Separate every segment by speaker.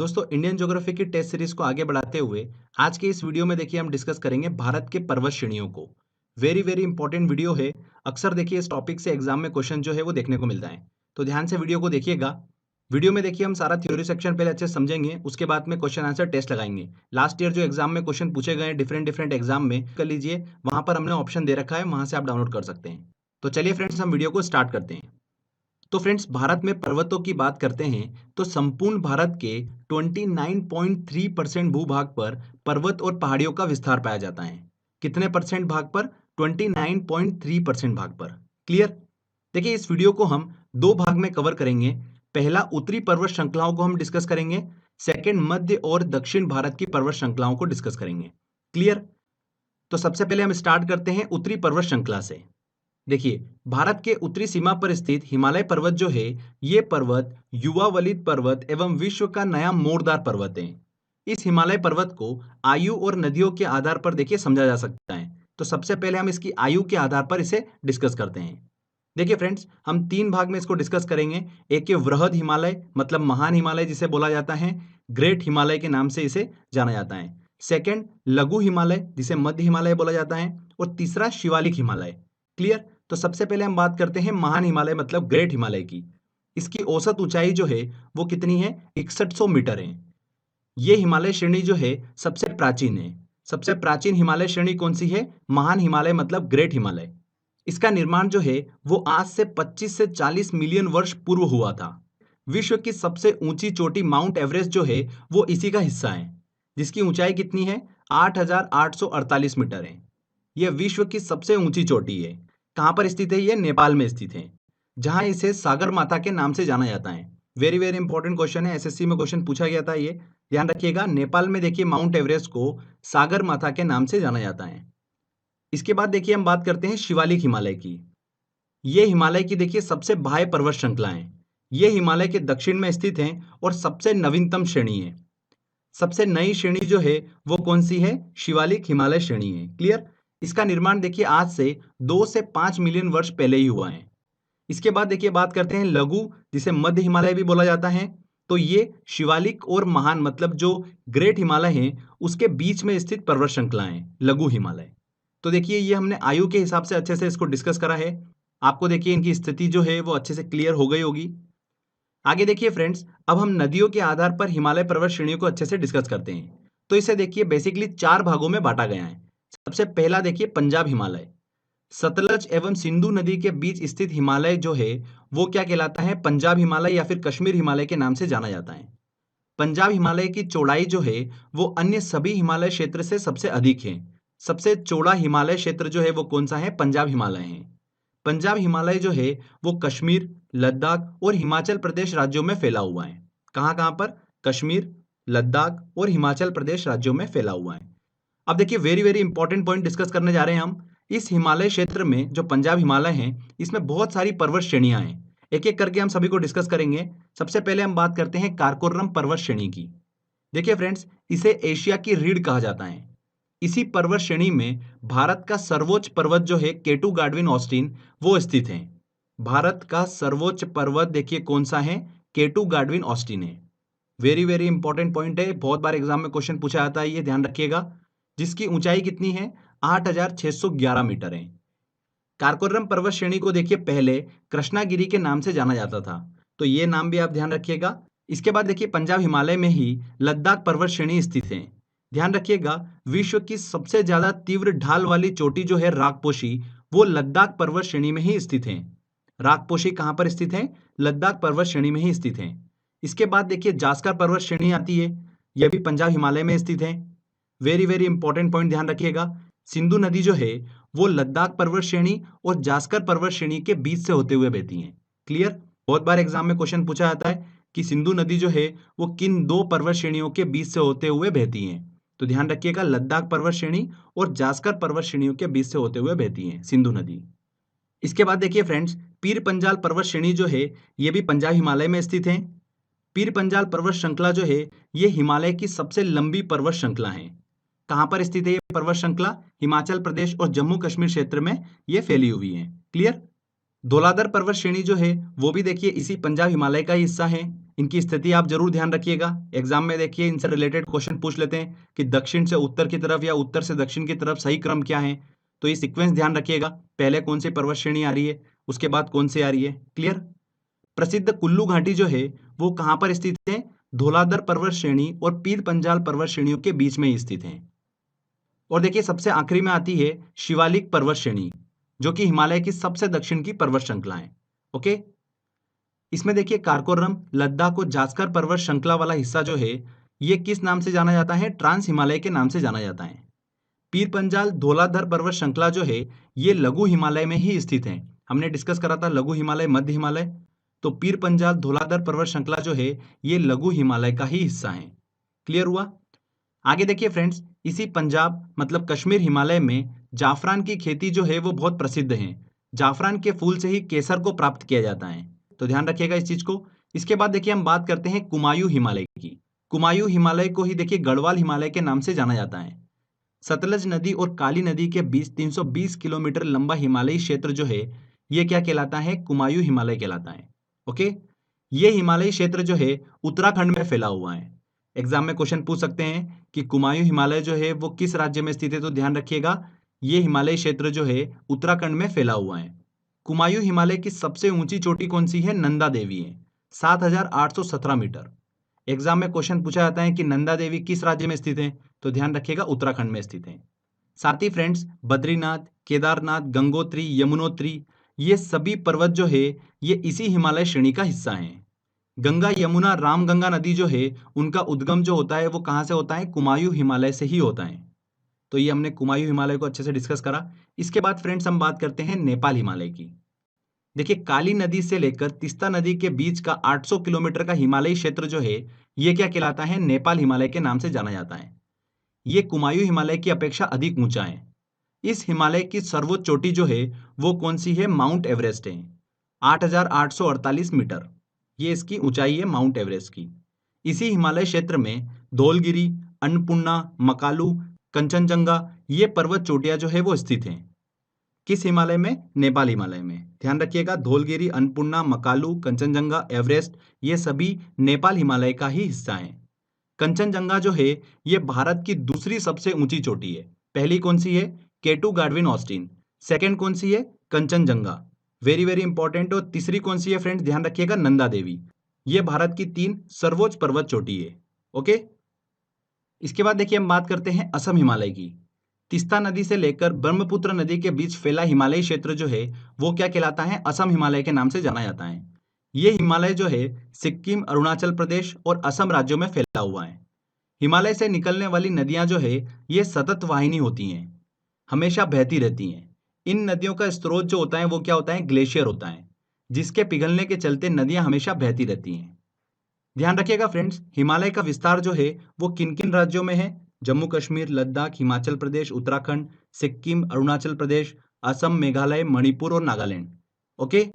Speaker 1: दोस्तों Indian geography की test series को आगे बढ़ाते हुए आज के इस वीडियो में देखिए हम डिस्कस करेंगे भारत के पर्वत श्रेणियों को। वेरी वेरी इंपॉर्टेंट वीडियो है। अक्सर देखिए इस टॉपिक से एग्जाम में क्वेश्चन जो है वो देखने को मिलता है, तो ध्यान से वीडियो को देखिएगा। वीडियो में देखिए हम सारा थ्योरी सेक्शन पहले अच्छे से समझेंगे, उसके बाद में क्वेश्चन आंसर टेस्ट लगाएंगे। लास्ट ईयर जो एग्जाम में क्वेश्चन पूछे गए डिफरेंट डिफरेंट एग्जाम में कर लीजिए, वहां पर हमने ऑप्शन दे रखा है, वहां से आप डाउनलोड कर सकते हैं। तो चलिए फ्रेंड्स हम वीडियो को स्टार्ट करते हैं। तो फ्रेंड्स भारत में पर्वतों की बात करते हैं तो संपूर्ण भारत के 29.3% भूभाग पर पर्वत और पहाड़ियों का विस्तार पाया जाता है। कितने परसेंट भाग पर? 29.3% भाग पर। क्लियर? देखिए इस वीडियो को हम दो भाग में कवर करेंगे। पहला उत्तरी पर्वत श्रृंखलाओं को हम डिस्कस करेंगे, सेकंड मध्य और दक्षिण भारत की पर्वत श्रृंखलाओं को डिस्कस करेंगे। क्लियर? तो सबसे पहले हम स्टार्ट करते हैं उत्तरी पर्वत श्रृंखला से। देखिए भारत के उत्तरी सीमा पर स्थित हिमालय पर्वत जो है, ये पर्वत युवा वलित पर्वत एवं विश्व का नया मोड़दार पर्वत है। इस हिमालय पर्वत को आयु और नदियों के आधार पर देखिए समझा जा सकता है। तो सबसे पहले हम इसकी आयु के आधार पर इसे डिस्कस करते हैं। देखिए फ्रेंड्स हम तीन भाग में इसको डिस्कस करेंगे। एक ये वृहद हिमालय मतलब महान हिमालय जिसे बोला जाता है, ग्रेट हिमालय के नाम से इसे जाना जाता है। सेकंड लघु हिमालय जिसे मध्य हिमालय बोला जाता है, और तीसरा शिवालिक हिमालय। क्लियर? तो सबसे पहले हम बात करते हैं महान हिमालय मतलब ग्रेट हिमालय की। इसकी औसत ऊंचाई जो है वो कितनी है? 6100 मीटर है। ये हिमालय श्रेणी जो है सबसे प्राचीन है। सबसे प्राचीन हिमालय श्रेणी कौन सी है? महान हिमालय मतलब ग्रेट हिमालय। इसका निर्माण जो है वो आज से 25 से 40 मिलियन वर्ष पूर्व हुआ था। विश्व की सबसे ऊंची चोटी माउंट एवरेस्ट जो है वो इसी का हिस्सा है, जिसकी ऊंचाई कितनी है? 8848 मीटर है। यह विश्व की सबसे ऊंची चोटी है। कहां पर स्थित है? ये नेपाल में स्थित है, जहां इसे सागर माथा के नाम से जाना जाता है। वेरी वेरी इंपॉर्टेंट क्वेश्चन है, एसएससी में क्वेश्चन पूछा गया था, ये ध्यान रखिएगा। नेपाल में देखिए माउंट एवरेस्ट को सागर माथा के नाम से जाना जाता है। इसके बाद देखिए हम बात करते हैं शिवालिक हिमालय की। ये हिमालय की देखिए सबसे बाह्य पर्वत श्रृंखला है। ये हिमालय के दक्षिण में स्थित है और सबसे नवीनतम श्रेणी है। सबसे नई श्रेणी जो है वो कौन सी है? शिवालिक हिमालय श्रेणी है। क्लियर? इसका निर्माण देखिए आज से 2 से 5 मिलियन वर्ष पहले ही हुआ है। इसके बाद देखिए बात करते हैं लघु, जिसे मध्य हिमालय भी बोला जाता है। तो ये शिवालिक और महान मतलब जो ग्रेट हिमालय है उसके बीच में स्थित पर्वत श्रृंखला है लघु हिमालय। तो देखिए ये हमने आयु के हिसाब से अच्छे से इसको डिस्कस करा है। आपको देखिए इनकी स्थिति जो है वो अच्छे से क्लियर हो गई होगी। आगे देखिए फ्रेंड्स, अब हम नदियों के आधार पर हिमालय पर्वत श्रेणियों को अच्छे से डिस्कस करते हैं। तो इसे देखिए बेसिकली चार भागों में बांटा गया है। सबसे पहला देखिए पंजाब हिमालय। सतलज एवं सिंधु नदी के बीच स्थित हिमालय जो है वो क्या कहलाता है? पंजाब हिमालय या फिर कश्मीर हिमालय के नाम से जाना जाता है। पंजाब हिमालय की चौड़ाई जो है वो अन्य सभी हिमालय क्षेत्र से सबसे अधिक है। सबसे चौड़ा हिमालय क्षेत्र जो है वो कौन सा है? पंजाब हिमालय है। पंजाब हिमालय जो है वो कश्मीर, लद्दाख और हिमाचल प्रदेश राज्यों में फैला हुआ है। कहाँ कहाँ पर? कश्मीर, लद्दाख और हिमाचल प्रदेश राज्यों में फैला हुआ है। अब देखिए very very important point discuss करने जा रहे हैं हम। इस हिमालय क्षेत्र में जो पंजाब हिमालय है इसमें बहुत सारी पर्वत श्रेणियां हैं। एक एक करके हम सभी को डिस्कस करेंगे। सबसे पहले हम बात करते हैं काराकोरम पर्वत श्रेणी की। देखिए फ्रेंड्स, इसे एशिया की रीढ़ कहा जाता है। इसी पर्वत श्रेणी में भारत का सर्वोच्च पर्वत जो है केटू गाडविन ऑस्टिन वो स्थित है। भारत का सर्वोच्च पर्वत देखिए कौन सा है? केटू गाडविन ऑस्टिन है। वेरी वेरी इंपॉर्टेंट पॉइंट है, बहुत बार एग्जाम में क्वेश्चन पूछा जाता है, ये ध्यान रखिएगा। जिसकी ऊंचाई कितनी है? 8611 मीटर है। काराकोरम पर्वत श्रेणी को देखिए पहले कृष्णागिरी के नाम से जाना जाता था, तो ये नाम भी आप ध्यान रखिएगा। इसके बाद देखिए पंजाब हिमालय में ही लद्दाख पर्वत श्रेणी स्थित है। ध्यान रखिएगा, विश्व की सबसे ज्यादा तीव्र ढाल वाली चोटी जो है राकपोशी, वो लद्दाख पर्वत श्रेणी में ही स्थित है। राकपोशी कहां पर स्थित है? लद्दाख पर्वत श्रेणी में ही स्थित है। इसके बाद देखिए जास्कर पर्वत श्रेणी आती है, यह भी पंजाब हिमालय में स्थित है। वेरी वेरी इंपॉर्टेंट पॉइंट ध्यान रखिएगा, सिंधु नदी जो है वो लद्दाख पर्वत श्रेणी और जास्कर पर्वत श्रेणी के बीच से होते हुए बहती है। क्लियर? बहुत बार एग्जाम में क्वेश्चन पूछा जाता है कि सिंधु नदी जो है वो किन दो पर्वत श्रेणियों के बीच से होते हुए बहती है। तो ध्यान रखिएगा, लद्दाख पर्वत श्रेणी और जास्कर पर्वत श्रेणियों के बीच से होते हुए बहती है सिंधु नदी। इसके बाद देखिए फ्रेंड्स, पीर पंजाल पर्वत श्रेणी जो है ये भी पंजाब हिमालय में स्थित है। पीर पंजाल पर्वत श्रृंखला जो है ये हिमालय की सबसे लंबी पर्वत श्रृंखला है। कहां पर स्थित है ये पर्वत श्रृंखला? हिमाचल प्रदेश और जम्मू कश्मीर क्षेत्र में ये फैली हुई है। क्लियर? धौलाधर पर्वत श्रेणी जो है वो भी देखिए इसी पंजाब हिमालय का हिस्सा है। इनकी स्थिति आप जरूर ध्यान रखिएगा। एग्जाम में देखिए इनसे रिलेटेड क्वेश्चन पूछ लेते हैं कि दक्षिण से उत्तर की तरफ या उत्तर से दक्षिण की तरफ सही क्रम क्या है। तो ये सीक्वेंस ध्यान रखिएगा, पहले कौन सी पर्वत श्रेणी आ रही है, उसके बाद कौन सी आ रही है। क्लियर। प्रसिद्ध कुल्लू घाटी जो है वो कहाँ पर स्थित है? धौलाधर पर्वत श्रेणी और पीर पंजाल पर्वत श्रेणियों के बीच में ही स्थित है। और देखिए सबसे आखिरी में आती है शिवालिक पर्वत श्रेणी, जो कि हिमालय की सबसे दक्षिण की पर्वत श्रृंखला है। ओके, इसमें देखिए काराकोरम, लद्दाख और जास्कर पर्वत श्रृंखला वाला हिस्सा जो है ये किस नाम से जाना जाता है? ट्रांस हिमालय के नाम से जाना जाता है। पीर पंजाल धौलाधर पर्वत श्रृंखला जो है ये लघु हिमालय में ही स्थित है। हमने डिस्कस करा था लघु हिमालय, मध्य हिमालय। तो पीर पंजाल धौलाधर पर्वत श्रृंखला जो है ये लघु हिमालय का ही हिस्सा है। क्लियर हुआ? आगे देखिए फ्रेंड्स, इसी पंजाब मतलब कश्मीर हिमालय में जाफरान की खेती जो है वो बहुत प्रसिद्ध है। जाफरान के फूल से ही केसर को प्राप्त किया जाता है, तो ध्यान रखिएगा इस चीज को। इसके बाद देखिए हम बात करते हैं कुमायूं हिमालय की। कुमायूं हिमालय को ही देखिए गढ़वाल हिमालय के नाम से जाना जाता है। सतलज नदी और काली नदी के बीच 320 किलोमीटर लंबा हिमालयी क्षेत्र जो है ये क्या कहलाता है? कुमायूं हिमालय कहलाता है। ओके, ये हिमालयी क्षेत्र जो है उत्तराखंड में फैला हुआ है। एग्जाम में क्वेश्चन पूछ सकते हैं कि कुमायूं हिमालय जो है वो किस राज्य में स्थित है, तो ध्यान रखिएगा ये हिमालयी क्षेत्र जो है उत्तराखंड में फैला हुआ है। कुमायूं हिमालय की सबसे ऊंची चोटी कौन सी है? नंदा देवी है, 7,817 मीटर। एग्जाम में क्वेश्चन पूछा जाता है कि नंदा देवी किस राज्य में स्थित है, तो ध्यान रखिएगा उत्तराखंड में स्थित है। साथ ही फ्रेंड्स बद्रीनाथ, केदारनाथ, गंगोत्री, यमुनोत्री ये सभी पर्वत जो है ये इसी हिमालय श्रेणी का हिस्सा हैं। गंगा, यमुना, रामगंगा नदी जो है उनका उद्गम जो होता है वो कहाँ से होता है? कुमायूं हिमालय से ही होता है। तो ये हमने कुमायूं हिमालय को अच्छे से डिस्कस करा। इसके बाद फ्रेंड्स हम बात करते हैं नेपाल हिमालय की। देखिए काली नदी से लेकर तीस्ता नदी के बीच का 800 किलोमीटर का हिमालयी क्षेत्र जो है ये क्या कहलाता है? नेपाल हिमालय के नाम से जाना जाता है। ये कुमायूं हिमालय की अपेक्षा अधिक ऊंचा है। इस हिमालय की सर्वोच्च चोटी जो है वो कौन सी है? माउंट एवरेस्ट है, 8,848 मीटर। ये इसकी ऊंचाई है माउंट एवरेस्ट की। इसी हिमालय क्षेत्र में धौलगिरी, अन्नपूर्णा, मकालू, कंचनजंगा ये पर्वत चोटियां जो है वो स्थित हैं। किस हिमालय में? नेपाल हिमालय में। ध्यान रखिएगा धौलगिरी, अन्नपूर्णा, मकालू, कंचनजंगा, एवरेस्ट ये सभी नेपाल हिमालय का ही हिस्सा है। कंचनजंगा जो है ये भारत की दूसरी सबसे ऊंची चोटी है। पहली कौन सी है? केटू गाडविन ऑस्टिन। सेकंड कौन सी है? Kanchenjunga, very very important. और तीसरी कौन सी है फ्रेंड्स? ध्यान रखिएगा नंदा देवी। ये भारत की 3 सर्वोच्च पर्वत चोटी है। ओके, इसके बाद देखिए हम बात करते हैं असम हिमालय की। तीस्ता नदी से लेकर ब्रह्मपुत्र नदी के बीच फैला हिमालयी क्षेत्र जो है वो क्या कहलाता है? असम हिमालय के नाम से जाना जाता है। ये हिमालय जो है सिक्किम, अरुणाचल प्रदेश और असम राज्यों में फैला हुआ है। हिमालय से निकलने वाली नदियां जो है ये सतत वाहिनी होती हैं, हमेशा बहती रहती हैं। इन नदियों का स्रोत जो होता है वो क्या होता है? ग्लेशियर होता है, जिसके पिघलने के चलते नदियां हमेशा बहती रहती हैं। ध्यान रखिएगा फ्रेंड्स, हिमालय का विस्तार जो है वो किन किन राज्यों में है? जम्मू कश्मीर, लद्दाख, हिमाचल प्रदेश, उत्तराखंड, सिक्किम, अरुणाचल प्रदेश, असम, मेघालय, मणिपुर और नागालैंड। ओके,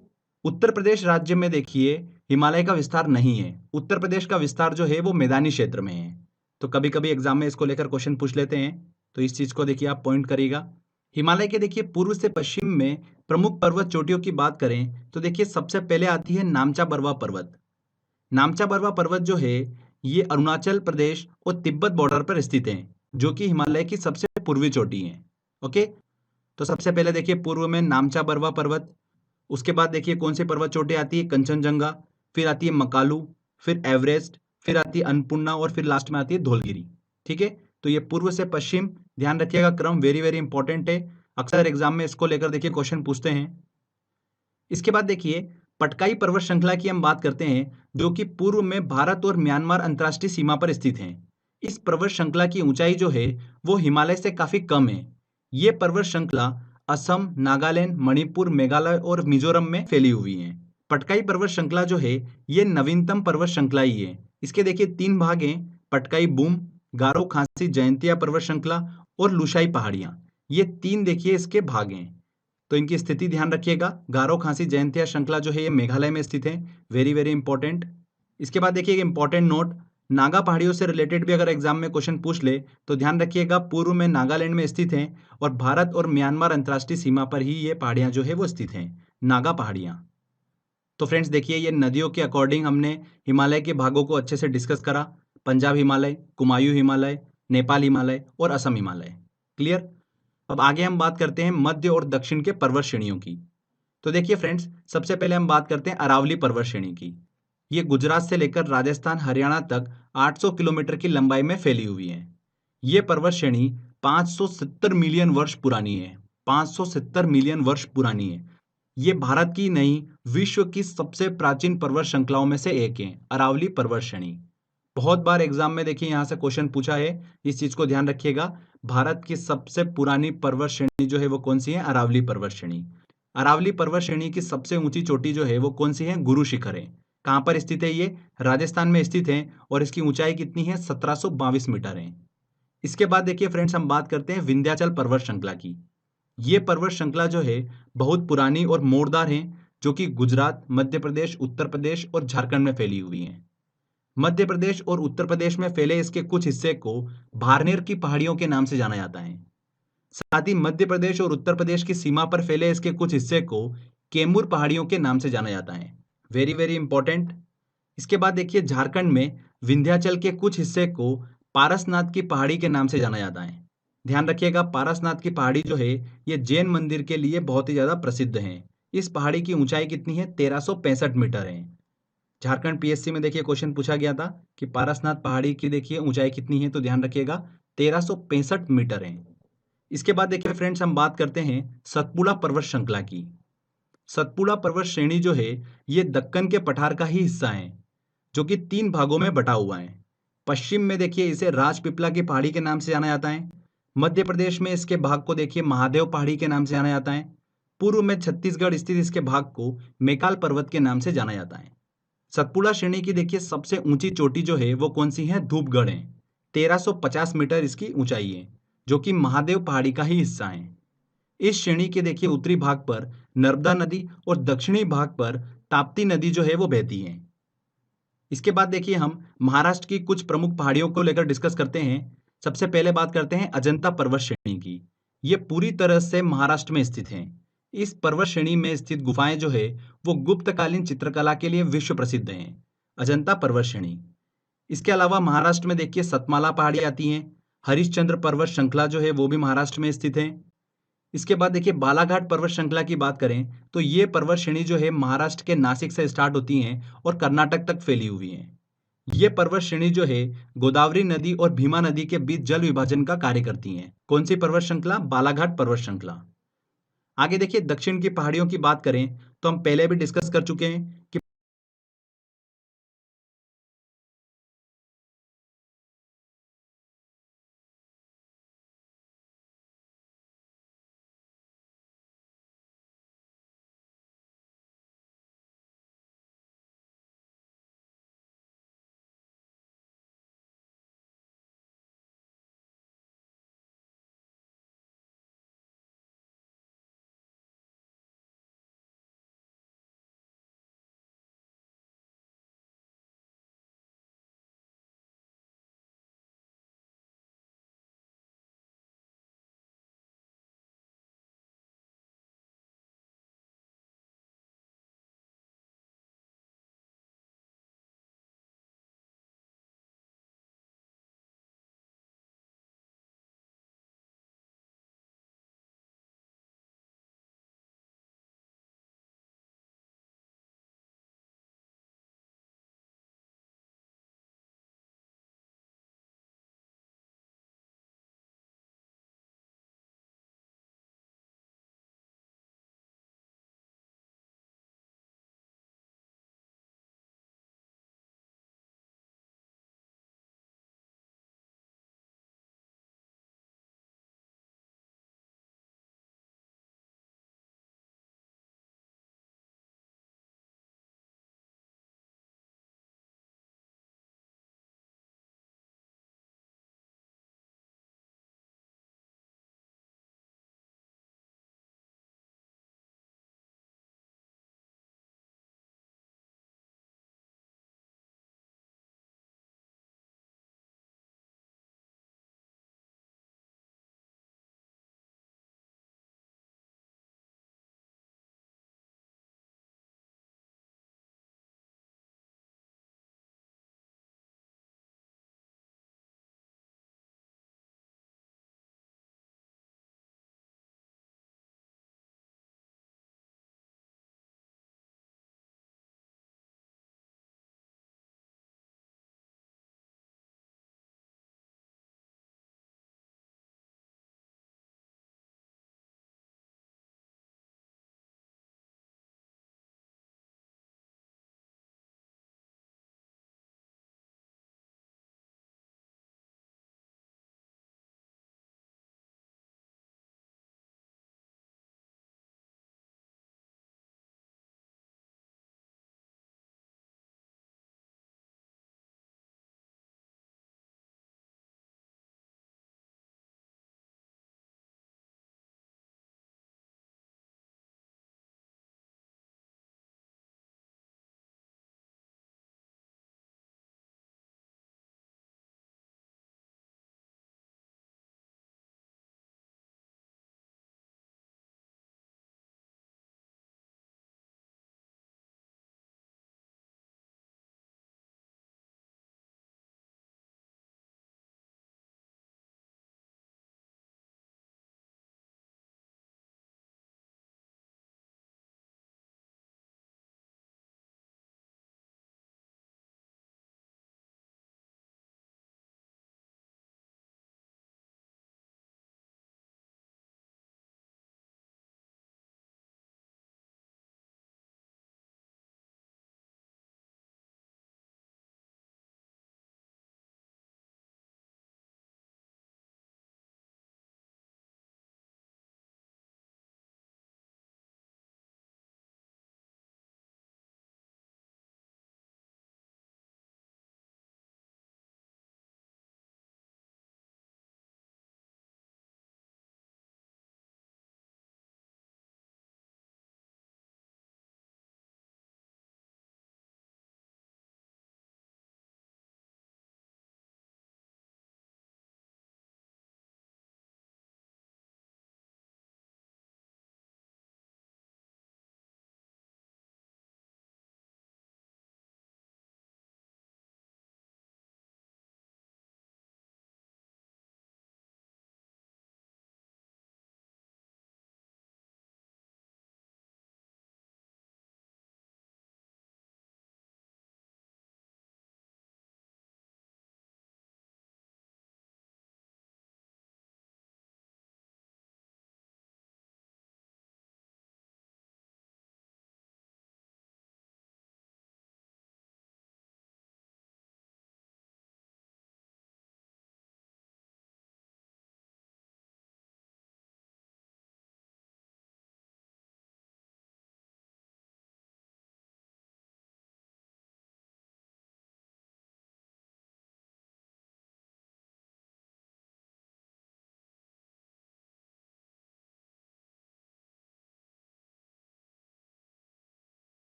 Speaker 1: उत्तर प्रदेश राज्य में देखिए हिमालय का विस्तार नहीं है। उत्तर प्रदेश का विस्तार जो है वो मैदानी क्षेत्र में है। तो कभी कभी एग्जाम में इसको लेकर क्वेश्चन पूछ लेते हैं, तो इस चीज को देखिए आप पॉइंट करिएगा। हिमालय के देखिए पूर्व से पश्चिम में प्रमुख पर्वत चोटियों की बात करें तो देखिए सबसे पहले आती है नामचा बरवा पर्वत। नामचा बरवा पर्वत जो है ये अरुणाचल प्रदेश और तिब्बत बॉर्डर पर स्थित है, जो कि हिमालय की सबसे पूर्वी चोटी है। ओके, तो सबसे पहले देखिए पूर्व में नामचा बरवा पर्वत, उसके बाद देखिए कौन सी पर्वत चोटी आती है? कंचनजंगा, फिर आती है मकालू, फिर एवरेस्ट, फिर आती है अन्नपूर्णा और फिर लास्ट में आती है धौलगिरी। ठीक है, तो ये पूर्व से पश्चिम, ध्यान रखिएगा क्रम वेरी वेरी इंपॉर्टेंट है। अक्सर एग्जाम में इसको लेकर देखिए क्वेश्चन पूछते हैं। इसके बाद देखिए पटकाई पर्वत श्रृंखला की हम बात करते हैं, जो कि पूर्व में भारत और म्यांमार अंतर्राष्ट्रीय सीमा पर स्थित है। इस पर्वत श्रृंखला की ऊंचाई जो है वो हिमालय से काफी कम है। ये पर्वत श्रृंखला असम, नागालैंड, मणिपुर, मेघालय और मिजोरम में फैली हुई है। पटकाई पर्वत श्रृंखला जो है ये नवीनतम पर्वत श्रृंखला ही है। इसके देखिए 3 भाग हैं, पटकाई बूम, गारो खासी जयंतिया पर्वत श्रृंखला और लुशाई पहाड़ियां। ये 3 देखिए इसके भाग हैं। तो इनकी स्थिति ध्यान रखिएगा। गारो खासी जयंतिया श्रृंखला जो है ये मेघालय में स्थित है, वेरी वेरी इंपॉर्टेंट। इसके बाद देखिए इंपॉर्टेंट नोट, नागा पहाड़ियों से रिलेटेड भी अगर एग्जाम में क्वेश्चन पूछ ले तो ध्यान रखिएगा पूर्व में नागालैंड में स्थित हैं और भारत और म्यांमार अंतर्राष्ट्रीय सीमा पर ही ये पहाड़ियां जो है वो स्थित हैं, नागा पहाड़ियां। तो फ्रेंड्स देखिए, ये नदियों के अकॉर्डिंग हमने हिमालय के भागों को अच्छे से डिस्कस करा। पंजाब हिमालय, कुमायूं हिमालय, नेपाल हिमालय और असम हिमालय। क्लियर। अब आगे हम बात करते हैं मध्य और दक्षिण के पर्वत श्रेणियों की। तो देखिए फ्रेंड्स, सबसे पहले हम बात करते हैं अरावली पर्वत श्रेणी की। ये गुजरात से लेकर राजस्थान हरियाणा तक 800 किलोमीटर की लंबाई में फैली हुई है। ये पर्वत श्रेणी 570 मिलियन वर्ष पुरानी है। 570 मिलियन वर्ष पुरानी है। ये भारत की नहीं, विश्व की सबसे प्राचीन पर्वत श्रृंखलाओं में से एक है, अरावली पर्वत श्रेणी। बहुत बार एग्जाम में देखिए यहाँ से क्वेश्चन पूछा है, इस चीज को ध्यान रखिएगा। भारत की सबसे पुरानी पर्वत श्रेणी जो है वो कौन सी है? अरावली पर्वत श्रेणी। अरावली पर्वत श्रेणी की सबसे ऊंची चोटी जो है वो कौन सी है? गुरु शिखर है। कहाँ पर स्थित है ये? राजस्थान में स्थित है और इसकी ऊंचाई कितनी है? 1722 मीटर है। इसके बाद देखिए फ्रेंड्स, हम बात करते हैं विंध्याचल पर्वत श्रृंखला की। ये पर्वत श्रृंखला जो है बहुत पुरानी और मोड़दार है, जो कि गुजरात, मध्य प्रदेश, उत्तर प्रदेश और झारखंड में फैली हुई है। मध्य प्रदेश और उत्तर प्रदेश में फैले इसके कुछ हिस्से को भारनेर की पहाड़ियों के नाम से जाना जाता है। साथ ही मध्य प्रदेश और उत्तर प्रदेश की सीमा पर फैले इसके कुछ हिस्से को कैमूर पहाड़ियों के नाम से जाना जाता है। Very very important. इसके बाद देखिए, झारखंड में विंध्याचल के कुछ हिस्से को पारसनाथ की पहाड़ी के नाम से जाना जाता है। ध्यान रखिएगा, पारसनाथ की पहाड़ी जो है ये जैन मंदिर के लिए बहुत ही ज्यादा प्रसिद्ध है। इस पहाड़ी की ऊंचाई कितनी है? 1365 मीटर है। झारखंड पीएससी में देखिए क्वेश्चन पूछा गया था कि पारसनाथ पहाड़ी की देखिए ऊंचाई कितनी है, तो ध्यान रखिएगा 1365 मीटर है। इसके बाद देखिए फ्रेंड्स, हम बात करते हैं सतपुड़ा पर्वत श्रृंखला की। सतपुड़ा पर्वत श्रेणी जो है ये दक्कन के पठार का ही हिस्सा है, जो कि 3 भागों में बटा हुआ है। पश्चिम में देखिए इसे राजपीपला की पहाड़ी के नाम से जाना जाता है। मध्य प्रदेश में इसके भाग को देखिए महादेव पहाड़ी के नाम से जाना जाता है। पूर्व में छत्तीसगढ़ स्थित इसके भाग को मैकाल पर्वत के नाम से जाना जाता है। सतपुड़ा श्रेणी की देखिए सबसे ऊंची चोटी जो है वो कौन सी है? धूपगढ़ है। 1350 मीटर इसकी ऊंचाई है, जो कि महादेव पहाड़ी का ही हिस्सा है। इस श्रेणी के देखिए उत्तरी भाग पर नर्मदा नदी और दक्षिणी भाग पर ताप्ती नदी जो है वो बहती है। इसके बाद देखिए हम महाराष्ट्र की कुछ प्रमुख पहाड़ियों को लेकर डिस्कस करते हैं। सबसे पहले बात करते हैं अजंता पर्वत श्रेणी की। ये पूरी तरह से महाराष्ट्र में स्थित है। इस पर्वत श्रेणी में स्थित गुफाएं जो है वो गुप्तकालीन चित्रकला के लिए विश्व प्रसिद्ध हैं। अजंता पर्वत श्रेणी। इसके अलावा महाराष्ट्र में देखिए सतमाला पहाड़ी आती हैं। हरिश्चंद्र पर्वत श्रृंखला जो है वो भी महाराष्ट्र में स्थित है। इसके बाद देखिए बालाघाट पर्वत श्रृंखला की बात करें तो ये पर्वत श्रेणी जो है महाराष्ट्र के नासिक से स्टार्ट होती हैं और कर्नाटक तक फैली हुई है। ये पर्वत श्रेणी जो है गोदावरी नदी और भीमा नदी के बीच जल विभाजन का कार्य करती हैं। कौन सी पर्वत श्रृंखला? बालाघाट पर्वत श्रृंखला। आगे देखिए दक्षिण की पहाड़ियों की बात करें तो हम पहले भी डिस्कस कर चुके हैं कि